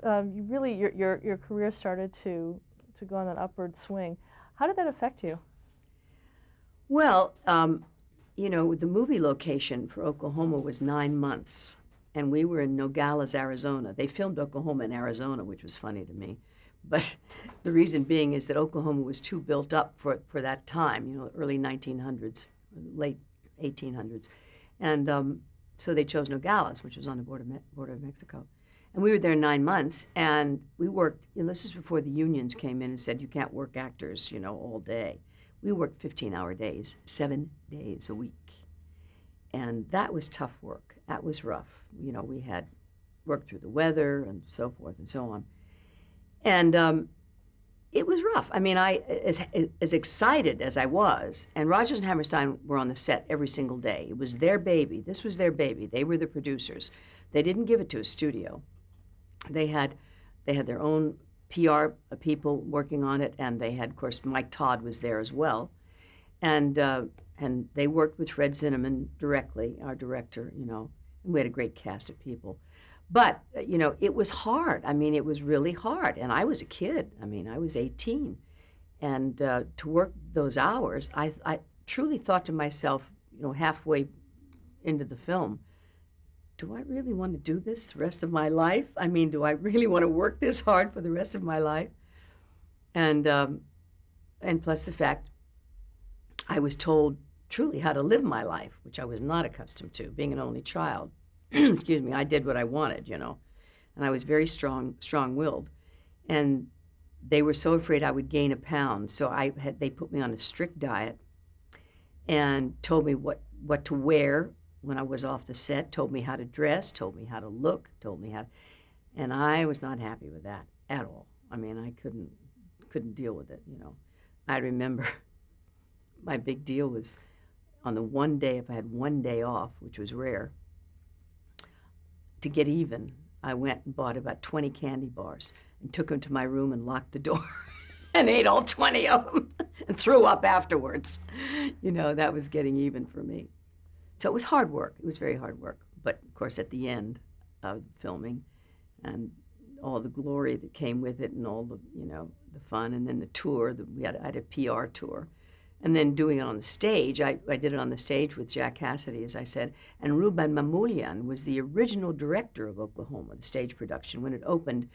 you really your career started to go on that upward swing. How did that affect you? Well, the movie location for Oklahoma was 9 months, and we were in Nogales, Arizona. They filmed Oklahoma in Arizona, which was funny to me. But the reason being is that Oklahoma was too built up for that time, early 1900s, late 1800s. And so they chose Nogales, which was on the border of Mexico. And we were there 9 months, and we worked, this is before the unions came in and said, you can't work actors, all day. We worked 15-hour days, 7 days a week. And that was tough work. That was rough. We had worked through the weather and so forth and so on. And it was rough. I mean, as excited as I was, and Rodgers and Hammerstein were on the set every single day. It was their baby. This was their baby. They were the producers. They didn't give it to a studio. They had their own PR people working on it, and they had, of course, Mike Todd was there as well, and they worked with Fred Zinnemann directly, our director, and we had a great cast of people. But, it was hard. I mean, it was really hard, and I was a kid. I mean, I was 18, and to work those hours, I truly thought to myself, halfway into the film, do I really want to do this the rest of my life? I mean, do I really want to work this hard for the rest of my life? And plus the fact I was told truly how to live my life, which I was not accustomed to, being an only child. Excuse me, I did what I wanted, and I was very strong-willed. And they were so afraid I would gain a pound, so they put me on a strict diet and told me what to wear when I was off the set, told me how to dress, told me how to look, and I was not happy with that at all. I mean, I couldn't deal with it, I remember my big deal was on the one day, if I had one day off, which was rare, to get even, I went and bought about 20 candy bars and took them to my room and locked the door and ate all 20 of them and threw up afterwards. That was getting even for me. So it was hard work. It was very hard work. But, of course, at the end of filming and all the glory that came with it and all the, the fun, and then the tour, I had a PR tour. And then doing it on the stage, I did it on the stage with Jack Cassidy, as I said, and Ruben Mamoulian was the original director of Oklahoma, the stage production, when it opened.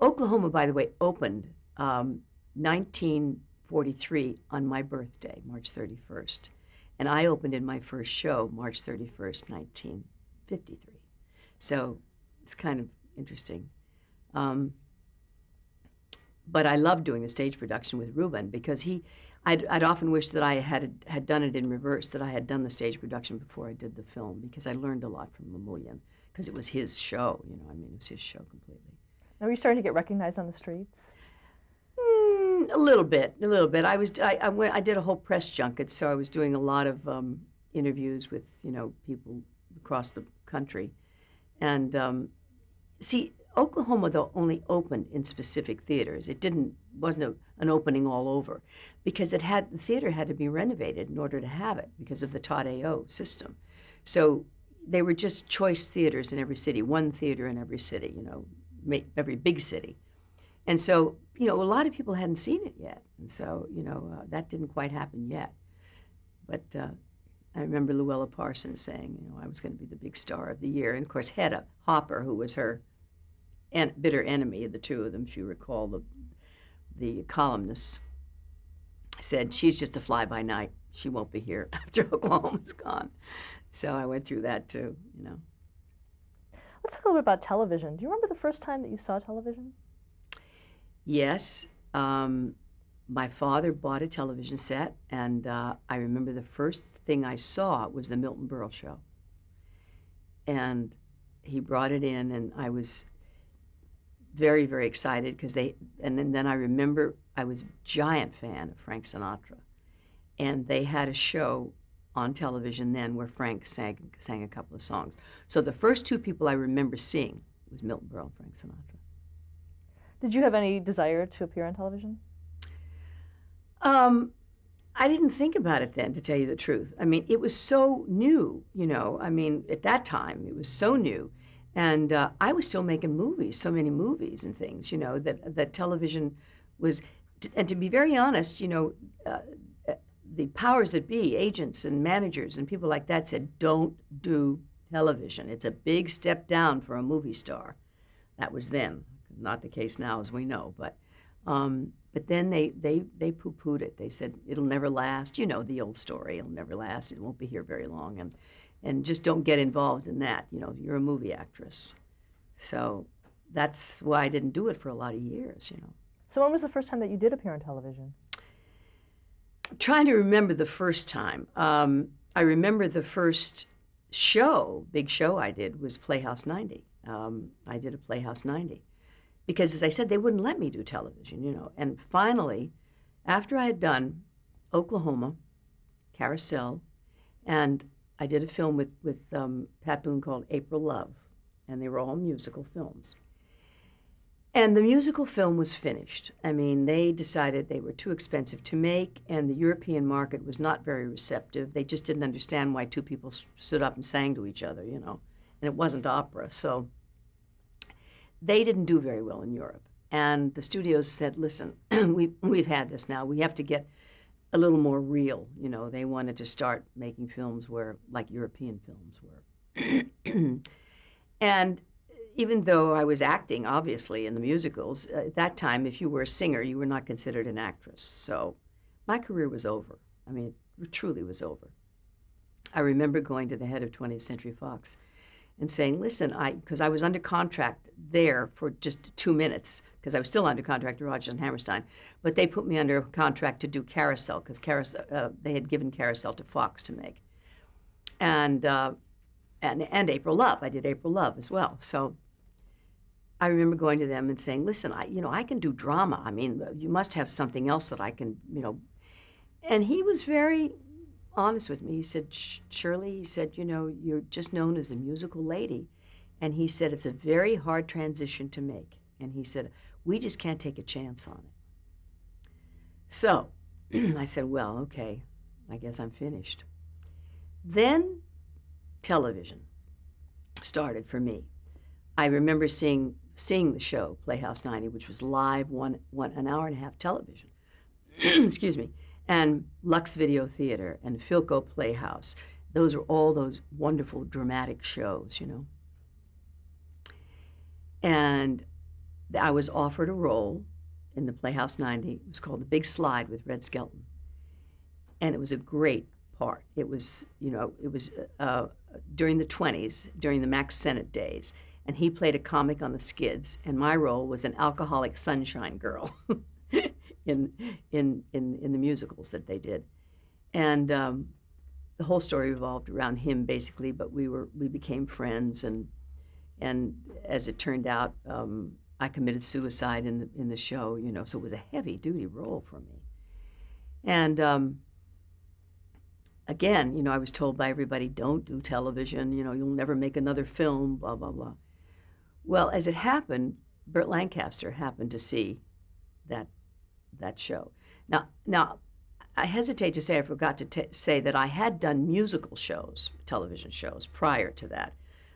Oklahoma, by the way, opened 1943 on my birthday, March 31st. And I opened in my first show, March 31st, 1953. So it's kind of interesting. But I loved doing the stage production with Ruben because I'd often wished that I had done it in reverse, that I had done the stage production before I did the film, because I learned a lot from Mamoulian, because it was his show, it was his show completely. Now, were you starting to get recognized on the streets? A little bit. I did a whole press junket, so I was doing a lot of interviews with, people across the country. And see, Oklahoma, though, only opened in specific theaters. It wasn't an opening all over, because the theater had to be renovated in order to have it because of the Todd A.O. system. So they were just choice theaters in every city, one theater in every city, every big city. And so, a lot of people hadn't seen it yet. And so, that didn't quite happen yet. But I remember Luella Parsons saying, I was going to be the big star of the year. And, of course, Hedda Hopper, who was her bitter enemy, the two of them, if you recall, the columnists, said, she's just a fly-by-night. She won't be here after Oklahoma's gone. So I went through that, too, Let's talk a little bit about television. Do you remember the first time that you saw television? Yes. My father bought a television set, and I remember the first thing I saw was the Milton Berle show. And he brought it in, and I was very, very excited because then I remember I was a giant fan of Frank Sinatra. And they had a show on television then where Frank sang a couple of songs. So the first two people I remember seeing was Milton Berle and Frank Sinatra. Did you have any desire to appear on television? I didn't think about it then, to tell you the truth. I mean, it was so new, at that time, it was so new. And I was still making movies, so many movies and things, that television was, and to be very honest, uh, the powers that be, agents and managers and people like that said, don't do television. It's a big step down for a movie star. That was then, not the case now as we know, but then they poo-pooed it. They said, it'll never last. You know the old story, it'll never last. It won't be here very long. And just don't get involved in that. You're a movie actress. So that's why I didn't do it for a lot of years. So when was the first time that you did appear on television? I'm trying to remember the first time. I remember the first big show I did was Playhouse 90. I did a Playhouse 90. Because, as I said, they wouldn't let me do television. And finally, after I had done Oklahoma, Carousel, and I did a film with Pat Boone called April Love, and they were all musical films. And the musical film was finished. I mean, they decided they were too expensive to make, and the European market was not very receptive. They just didn't understand why two people stood up and sang to each other, and it wasn't opera. So they didn't do very well in Europe. And the studios said, listen, we've had this now. We have to get a little more real. They wanted to start making films like European films were. And even though I was acting, obviously, in the musicals, at that time, if you were a singer, you were not considered an actress. So my career was over. I mean, it truly was over. I remember going to the head of 20th Century Fox and saying, listen, because I was under contract there for just 2 minutes, because I was still under contract to Rodgers and Hammerstein, but they put me under contract to do Carousel, because they had given Carousel to Fox to make. And April Love. I did April Love as well. So I remember going to them and saying, listen, I can do drama. I mean, you must have something else that I can, And he was very honest with me. He said, Shirley, he said, you're just known as a musical lady. And he said, it's a very hard transition to make. And he said, we just can't take a chance on it. So I said, well, okay, I guess I'm finished. Then television started for me. I remember seeing the show Playhouse 90, which was live, an hour and a half television. Excuse me. And Lux Video Theater and Philco Playhouse. Those are all those wonderful dramatic shows, And I was offered a role in the Playhouse 90. It was called The Big Slide with Red Skelton. And it was a great part. It was, during the 20s, during the Max Sennett days. And he played a comic on the skids, and my role was an alcoholic sunshine girl in the musicals that they did. And the whole story revolved around him, basically, but we became friends, and as it turned out, I committed suicide in the show, so it was a heavy-duty role for me. And again, I was told by everybody, don't do television, you'll never make another film, blah, blah, blah. Well, as it happened, Burt Lancaster happened to see that show. Now, I hesitate to say, I forgot to say that I had done musical shows, television shows, prior to that.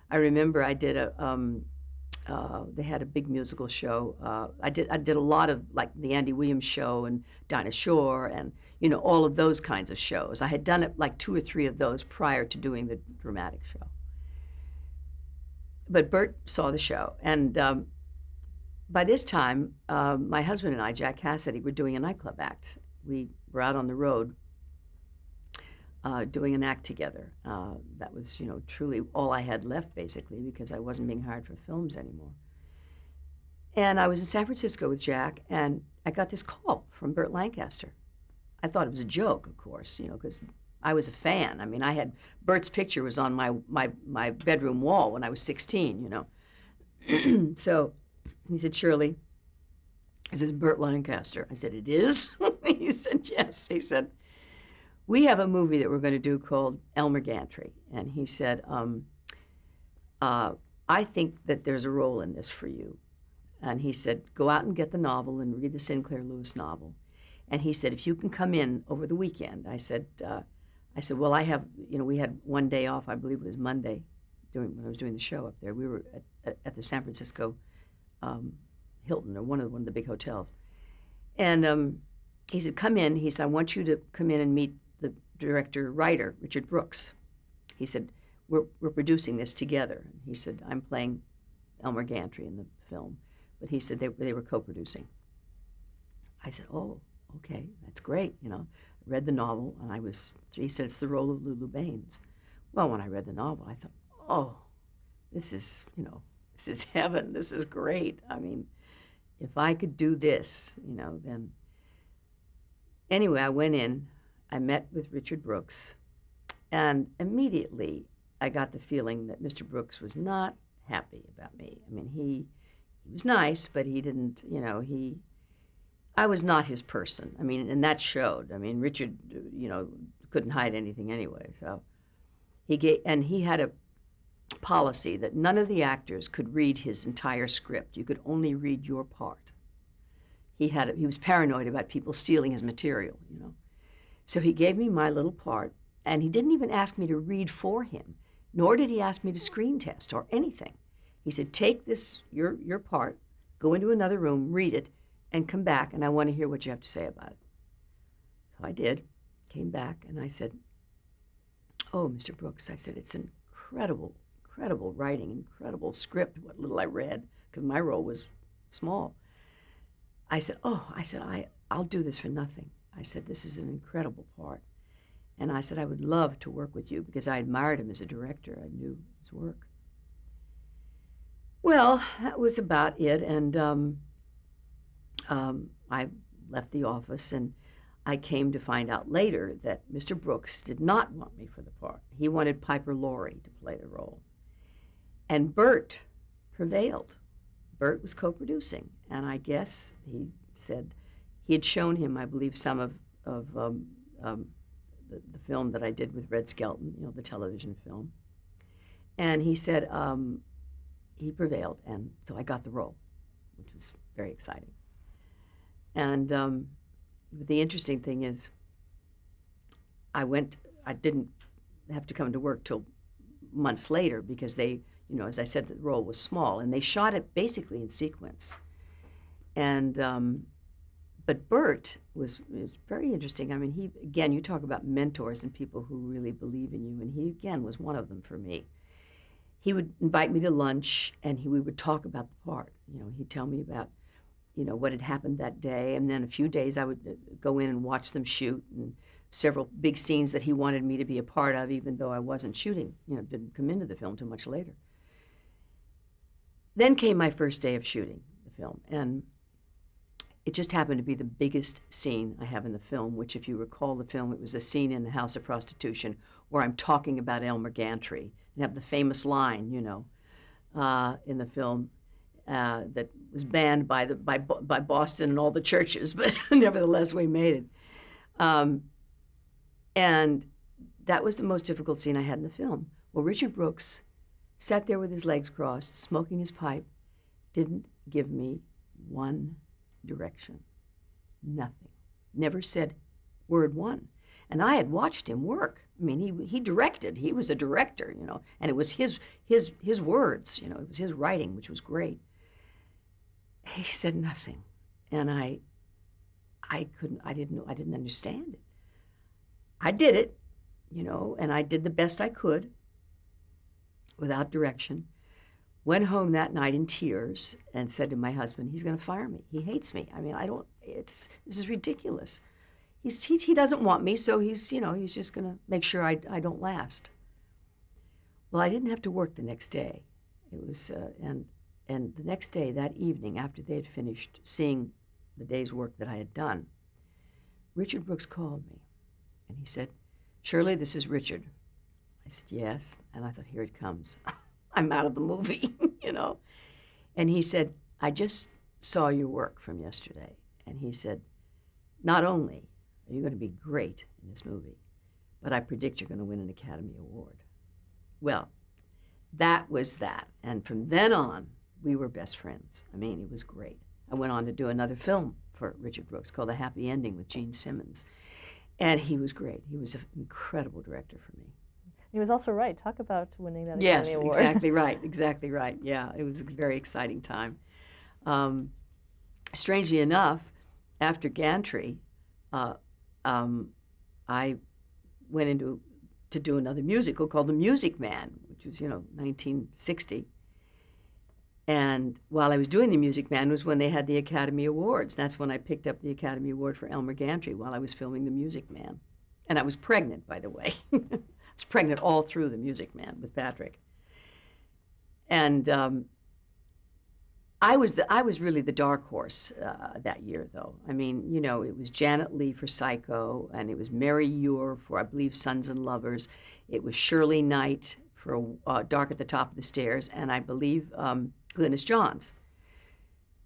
I remember I did they had a big musical show. I did a lot of, like, the Andy Williams Show and Dinah Shore and, all of those kinds of shows. I had done it like 2 or 3 of those prior to doing the dramatic show. But Bert saw the show, and by this time, my husband and I, Jack Cassidy, were doing a nightclub act. We were out on the road doing an act together. That was, truly all I had left, basically, because I wasn't being hired for films anymore. And I was in San Francisco with Jack, and I got this call from Burt Lancaster. I thought it was a joke, of course, because I was a fan. I mean, Bert's picture was on my bedroom wall when I was 16, So he said, Shirley, he says, Burt Lancaster. I said, it is? He said, yes. He said, we have a movie that we're going to do called Elmer Gantry. And he said, I think that there's a role in this for you. And he said, go out and get the novel and read the Sinclair Lewis novel. And he said, if you can come in over the weekend. I said, well, I have, we had one day off, I believe it was Monday, when I was doing the show up there. We were at the San Francisco Hilton, or one of the big hotels. And he said, come in. He said, I want you to come in and meet the writer, Richard Brooks. He said, we're producing this together. He said, I'm playing Elmer Gantry in the film. But he said they were co-producing. I said, oh, okay, that's great. I read the novel, and he said, it's the role of Lulu Baines. Well, when I read the novel, I thought, oh, this is heaven. This is great. I mean, if I could do this, then. Anyway, I went in, I met with Richard Brooks, and immediately I got the feeling that Mr. Brooks was not happy about me. I mean, he was nice, but he didn't, I was not his person. I mean, and that showed. I mean, Richard, couldn't hide anything anyway. So he had a policy that none of the actors could read his entire script. You could only read your part. He was paranoid about people stealing his material, So he gave me my little part, and he didn't even ask me to read for him, nor did he ask me to screen test or anything. He said, take this, your part, go into another room, read it, and come back, and I want to hear what you have to say about it. So I did, came back, and I said, oh, Mr. Brooks, I said, it's incredible writing, incredible script, what little I read, because my role was small. I said, I'll do this for nothing. I said, this is an incredible part. And I said, I would love to work with you, because I admired him as a director. I knew his work. Well, that was about it, and I left the office, and I came to find out later that Mr. Brooks did not want me for the part. He wanted Piper Laurie to play the role. And Bert prevailed. Bert was co-producing, and I guess he said he had shown him, I believe, some of the film that I did with Red Skelton, the television film. And he said he prevailed, and so I got the role, which was very exciting. And the interesting thing is, I didn't have to come to work till months later, because they, as I said, the role was small, and they shot it basically in sequence. And but Bert was very interesting. I mean, you talk about mentors and people who really believe in you, and he again was one of them for me. He would invite me to lunch, and we would talk about the part. He'd tell me about what had happened that day, and then a few days I would go in and watch them shoot, and several big scenes that he wanted me to be a part of, even though I wasn't shooting, didn't come into the film too much later. Then came my first day of shooting the film, and it just happened to be the biggest scene I have in the film, which, if you recall the film, it was a scene in the House of Prostitution where I'm talking about Elmer Gantry, and have the famous line, in the film, that was banned by Boston and all the churches, but nevertheless we made it. And that was the most difficult scene I had in the film. Well, Richard Brooks sat there with his legs crossed, smoking his pipe, didn't give me one direction, nothing. Never said word one. And I had watched him work. I mean, he directed. He was a director, and it was his words, it was his writing, which was great. He said nothing, and I didn't understand it. I did it, and I did the best I could without direction. Went home that night in tears and said to my husband, he's going to fire me. He hates me. I mean, this is ridiculous. He doesn't want me, so he's just going to make sure I don't last. Well, I didn't have to work the next day. It was, and the next day, that evening, after they had finished seeing the day's work that I had done, Richard Brooks called me, and he said, Shirley, this is Richard. I said, yes, and I thought, here it comes. I'm out of the movie, And he said, I just saw your work from yesterday, and he said, not only are you going to be great in this movie, but I predict you're going to win an Academy Award. Well, that was that, and from then on, we were best friends. I mean, it was great. I went on to do another film for Richard Brooks called The Happy Ending with Gene Simmons. And he was great. He was an incredible director for me. He was also right. Talk about winning that Academy Yes, Award. exactly right, exactly right. Yeah, it was a very exciting time. Um, Strangely enough, after Gantry, uh, um, I went into to do another musical called The Music Man, which was 1960. And while I was doing The Music Man was when they had the Academy Awards. That's when I picked up the Academy Award for Elmer Gantry while I was filming The Music Man. And I was pregnant, by the way. I was pregnant all through The Music Man with Patrick. And I was really the dark horse that year, though. I mean, it was Janet Leigh for Psycho, and it was Mary Ure for, I believe, Sons and Lovers. It was Shirley Knight for Dark at the Top of the Stairs, and I believe Glynis Johns.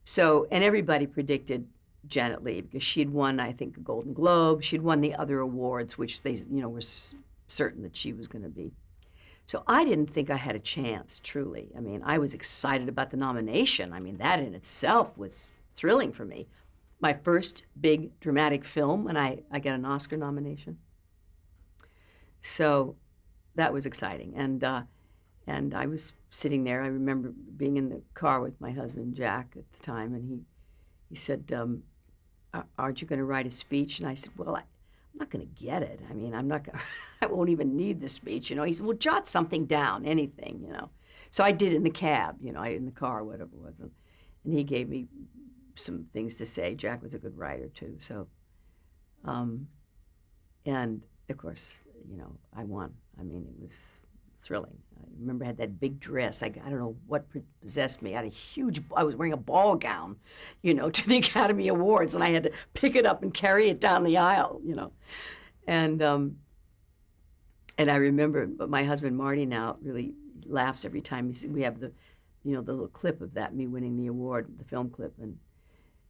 So, and everybody predicted Janet Leigh because she'd won, I think, a Golden Globe. She'd won the other awards, which they, were certain that she was going to be. So I didn't think I had a chance, truly. I mean, I was excited about the nomination. I mean, that in itself was thrilling for me. My first big dramatic film, and I got an Oscar nomination. So that was exciting. And I was sitting there. I remember being in the car with my husband, Jack, at the time, and he said, aren't you going to write a speech? And I said, well, I'm not going to get it. I mean, I'm not going to, I won't even need the speech, He said, well, jot something down, anything, So I did in the cab, in the car, whatever it was. And he gave me some things to say. Jack was a good writer, too. So, and of course, I won. I mean, it was thrilling. I remember I had that big dress. I don't know what possessed me. I had I was wearing a ball gown, to the Academy Awards, and I had to pick it up and carry it down the aisle, And I remember, but my husband Marty now really laughs every time we have the little clip of that, me winning the award, the film clip, and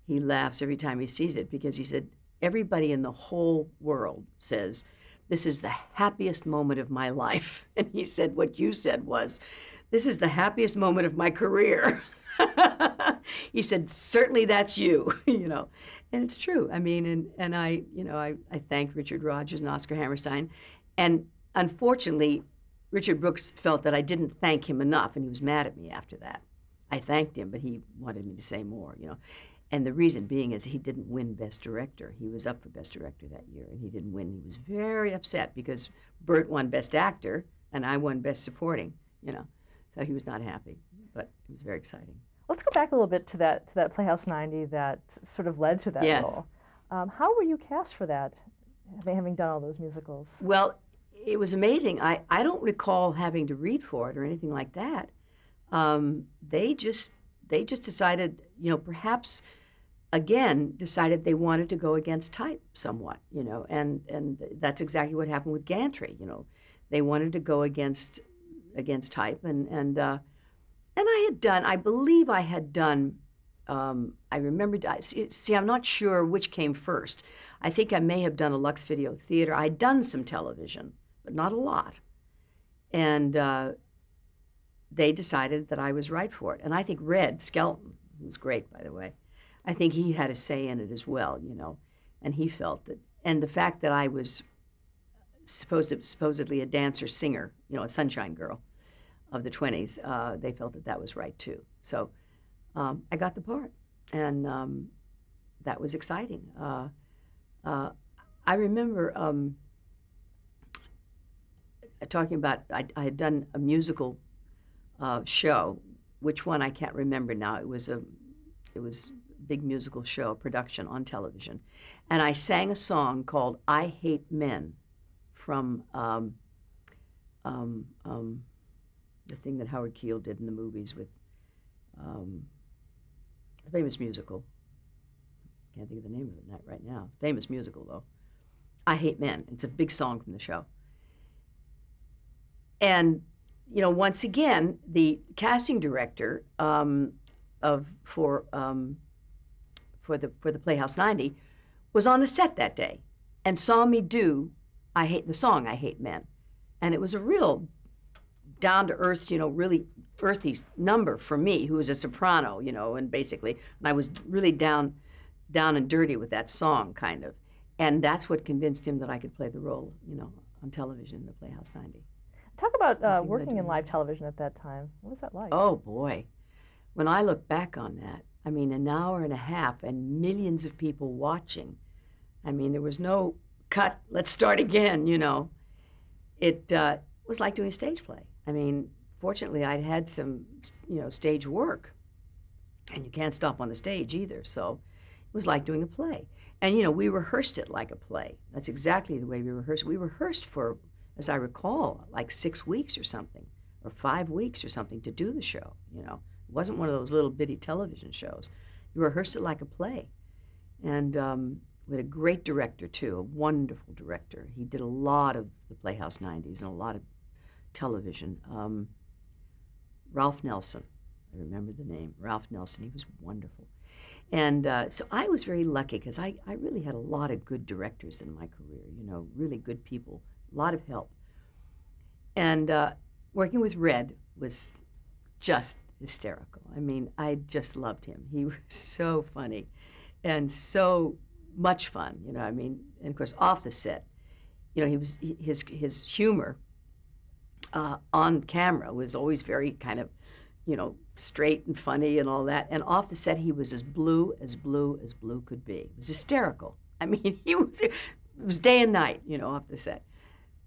he laughs every time he sees it because he said, everybody in the whole world says, this is the happiest moment of my life. And he said, what you said was, this is the happiest moment of my career. He said, certainly that's you, And it's true. I mean, and I thanked Richard Rodgers and Oscar Hammerstein. And unfortunately, Richard Brooks felt that I didn't thank him enough, and he was mad at me after that. I thanked him, but he wanted me to say more, And the reason being is he didn't win Best Director. He was up for Best Director that year, and he didn't win. He was very upset because Burt won Best Actor, and I won Best Supporting, So he was not happy, but it was very exciting. Let's go back a little bit to that Playhouse 90 that sort of led to that Yes. role. How were you cast for that, having done all those musicals? Well, it was amazing. I don't recall having to read for it or anything like that. They just decided, perhaps, again, decided they wanted to go against type somewhat, and that's exactly what happened with Gantry. They wanted to go against type, and I believe I had done. I remembered. See, I'm not sure which came first. I think I may have done a Lux Video Theater. I'd done some television, but not a lot, and they decided that I was right for it. And I think Red Skelton, who's great, by the way, I think he had a say in it as well, and he felt that. And the fact that I was supposedly a dancer-singer, a sunshine girl of the 20s, they felt that was right, too. So I got the part, and that was exciting. I remember talking about, I had done a musical show, which one I can't remember now. It was a big musical show, production on television, and I sang a song called "I Hate Men" from the thing that Howard Keel did in the movies with the famous musical. Can't think of the name of it right now. Famous musical though. "I Hate Men." It's a big song from the show, and once again, the casting director for the Playhouse 90 was on the set that day and saw me do the song "I Hate Men," and it was a real down to earth, really earthy number for me, who was a soprano, and I was really down and dirty with that song, kind of, and that's what convinced him that I could play the role, on television in the Playhouse 90. Talk about Nothing led working to in live another. television at that time. What was that like? Oh boy. When I look back on that, I mean, an hour and a half and millions of people watching. I mean, there was no cut, let's start again, you know. It was like doing a stage play. I mean, fortunately, I'd had some, stage work, and you can't stop on the stage either. So it was like doing a play. And, we rehearsed it like a play. That's exactly the way we rehearsed. We rehearsed for, as I recall, like 6 weeks or something, or 5 weeks or something to do the show, It wasn't one of those little bitty television shows. You rehearsed it like a play. And we had a great director, too, a wonderful director. He did a lot of the Playhouse 90s and a lot of television. Ralph Nelson. I remember the name, Ralph Nelson. He was wonderful. And so I was very lucky because I really had a lot of good directors in my career, really good people, a lot of help. And working with Red was just hysterical. I mean, I just loved him. He was so funny and so much fun, I mean, and of course off the set, his humor on camera was always very kind of, straight and funny and all that. And off the set, he was as blue as blue as blue could be. It was hysterical. I mean, it was day and night, off the set.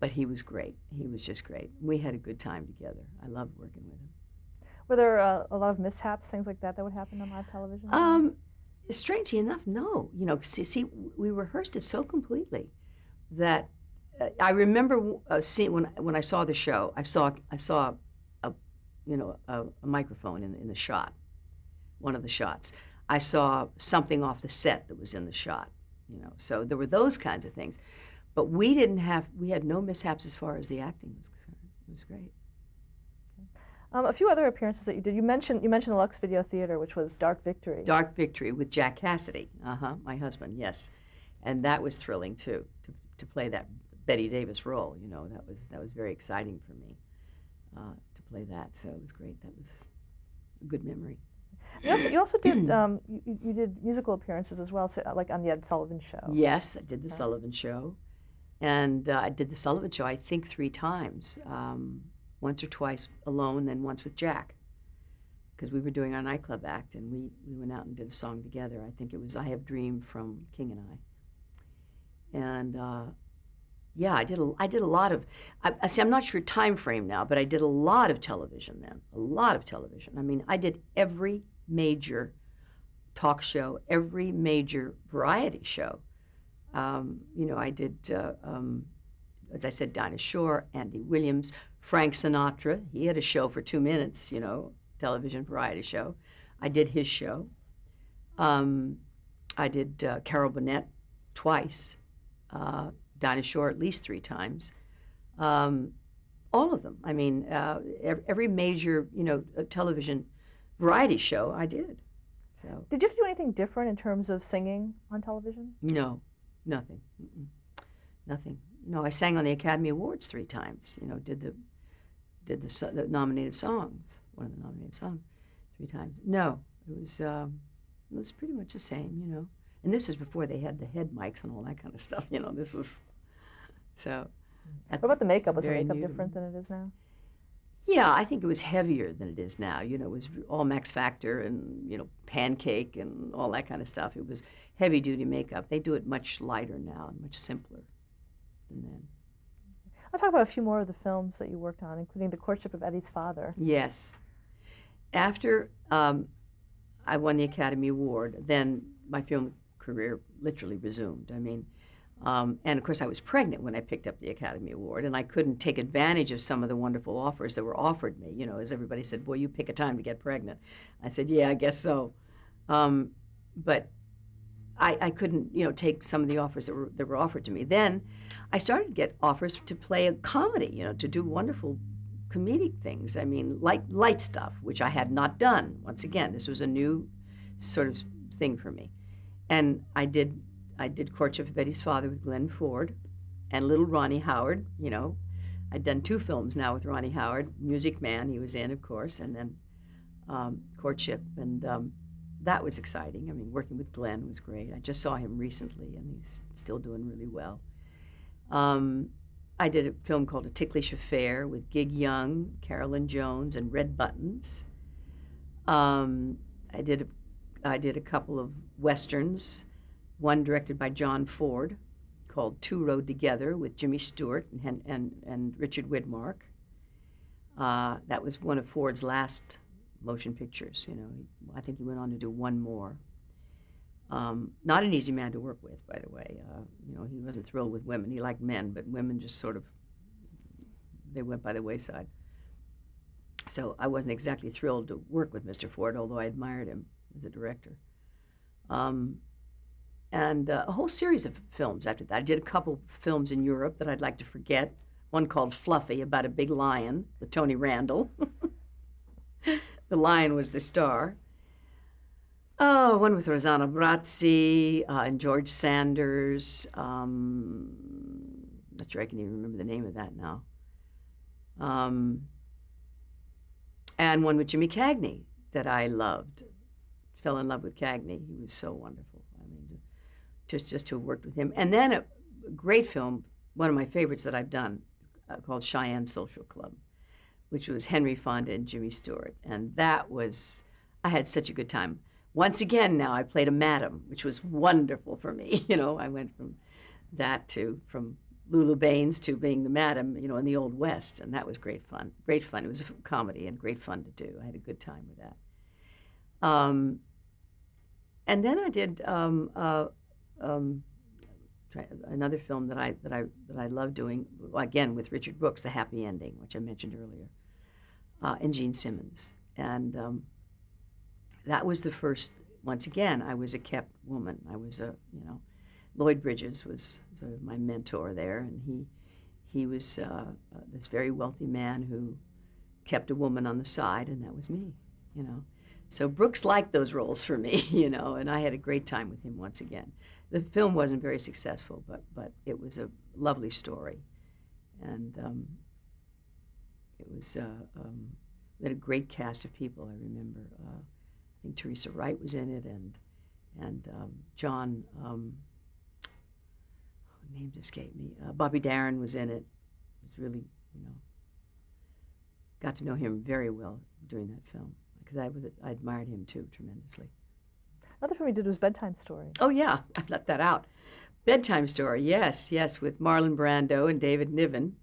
But he was great. He was just great. We had a good time together. I loved working with him. Were there a lot of mishaps, things like that would happen on live television? Strangely enough, no. See, we rehearsed it so completely that I remember seeing when I saw the show. I saw a microphone in the shot, one of the shots. I saw something off the set that was in the shot. So there were those kinds of things, but we had no mishaps as far as the acting was concerned. It was great. A few other appearances that you did. You mentioned the Lux Video Theater, which was Dark Victory. Dark Victory with Jack Cassidy, my husband, yes, and that was thrilling too to play that Betty Davis role. That was very exciting for me to play that. So it was great. That was a good memory. You also did you did musical appearances as well, so, like on the Ed Sullivan Show. Yes, I did the Sullivan Show, and I did the Sullivan Show I think 3 times. Once or twice alone, then once with Jack, because we were doing our nightclub act, and we went out and did a song together. I think it was I Have Dreamed from King and I. And yeah, I did a lot of, I see, I'm not sure time frame now, but I did a lot of television then, a lot of television. I mean, I did every major talk show, every major variety show. I did, as I said, Dinah Shore, Andy Williams, Frank Sinatra. He had a show for 2 minutes, television variety show. I did his show. I did Carol Burnett twice, Dinah Shore at least 3 times. All of them. I mean, every major, television variety show I did. So. Did you have to do anything different in terms of singing on television? No, nothing. Nothing. I sang on the Academy Awards 3 times. Did the nominated songs, one of the nominated songs, 3 times. No, it was pretty much the same, And this is before they had the head mics and all that kind of stuff. This was so. What about the makeup? Was the makeup different than it is now? Yeah, I think it was heavier than it is now. It was all Max Factor and Pancake and all that kind of stuff. It was heavy-duty makeup. They do it much lighter now and much simpler than then. I'll talk about a few more of the films that you worked on, including The Courtship of Eddie's Father. Yes. After I won the Academy Award, then my film career literally resumed. I mean, and of course I was pregnant when I picked up the Academy Award, and I couldn't take advantage of some of the wonderful offers that were offered me. As everybody said, boy, you pick a time to get pregnant. I said, yeah, I guess so. But I couldn't, take some of the offers that were offered to me. Then I started to get offers to play a comedy, to do wonderful comedic things. I mean, light stuff, which I had not done. Once again, this was a new sort of thing for me. And I did Courtship of Eddie's Father with Glenn Ford and Little Ronnie Howard. I'd done 2 films now with Ronnie Howard. Music Man, he was in, of course, and then Courtship. And that was exciting. I mean, working with Glenn was great. I just saw him recently, and he's still doing really well. I did a film called A Ticklish Affair with Gig Young, Carolyn Jones, and Red Buttons. Um, I did a couple of westerns, one directed by John Ford called Two Rode Together with Jimmy Stewart and Richard Widmark. That was one of Ford's last motion pictures. You know, I think he went on to do one more. Not an easy man to work with, by the way. You know, he wasn't thrilled with women. He liked men, but women just sort of, they went by the wayside. So I wasn't exactly thrilled to work with Mr. Ford, although I admired him as a director. And a whole series of films after that. I did a couple films in Europe that I'd like to forget. One called Fluffy, about a big lion, with Tony Randall. The lion was the star. Oh, one with Rosanna Brazzi and George Sanders. Not sure I can even remember the name of that now. And one with Jimmy Cagney that I loved. Fell in love with Cagney. He was so wonderful. I mean, just to have worked with him. And then a great film, one of my favorites that I've done, called Cheyenne Social Club, which was Henry Fonda and Jimmy Stewart. And that was, I had such a good time. Once again now, I played a madam, which was wonderful for me. You know, I went from that to, from Lulu Baines to being the madam, you know, in the Old West, and that was great fun. Great fun. It was a comedy and great fun to do. I had a good time with that. And then I did another film that I love doing, again with Richard Brooks, The Happy Ending, which I mentioned earlier, and Gene Simmons. And that was the first. Once again, I was a kept woman. I was a, you know, Lloyd Bridges was sort of my mentor there, and he was this very wealthy man who kept a woman on the side, and that was me, you know. So Brooks liked those roles for me, you know, and I had a great time with him once again. The film wasn't very successful, but it was a lovely story, and it was we had a great cast of people. I remember, I think Teresa Wright was in it, and John. Name escaped me. Bobby Darin was in it. It was really, you know, got to know him very well doing that film because I admired him too tremendously. Another film you did was Bedtime Story. Oh yeah, I left that out. Bedtime Story, yes, with Marlon Brando and David Niven.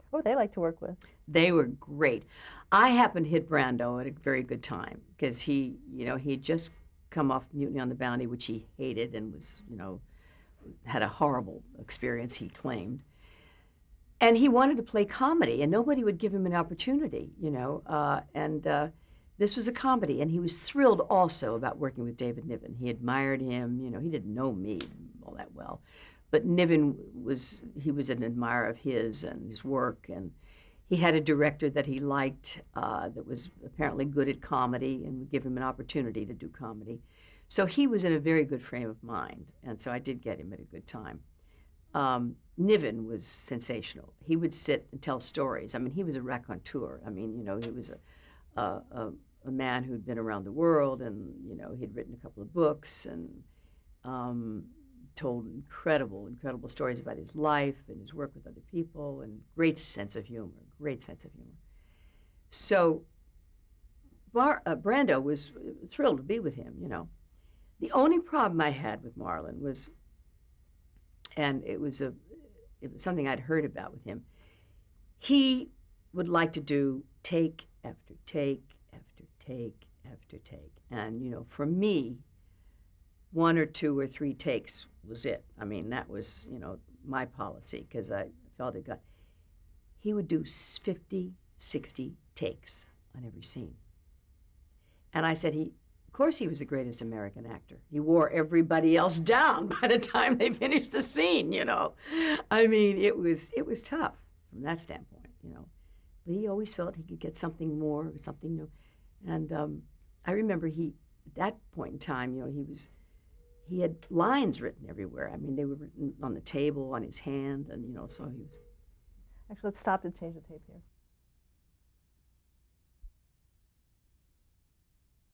What would they like to work with? They were great. I happened to hit Brando at a very good time because he, you know, he had just come off Mutiny on the Bounty, which he hated and was, you know, had a horrible experience, he claimed. And he wanted to play comedy, and nobody would give him an opportunity, you know. This was a comedy, and he was thrilled also about working with David Niven. He admired him, you know. He didn't know me all that well, but Niven was an admirer of his and his work, and he had a director that he liked that was apparently good at comedy and would give him an opportunity to do comedy. So he was in a very good frame of mind, and so I did get him at a good time. Niven was sensational. He would sit and tell stories. I mean, he was a raconteur. I mean, you know, he was a man who'd been around the world, and, you know, he'd written a couple of books and told incredible stories about his life and his work with other people, and great sense of humor. So Brando was thrilled to be with him, you know. The only problem I had with Marlon was, and it was something I'd heard about with him, he would like to do take after take after take after take. And, you know, for me, 1 or 2 or 3 takes was it. I mean, that was, you know, my policy because I felt it got. He would do 50, 60 takes on every scene. And I said, of course he was the greatest American actor. He wore everybody else down by the time they finished the scene, you know. I mean, it was tough from that standpoint, you know. But he always felt he could get something more, something new. And I remember at that point in time, you know, he had lines written everywhere. I mean, they were written on the table, on his hand, and, you know, so he was. Actually, let's stop and change the tape here.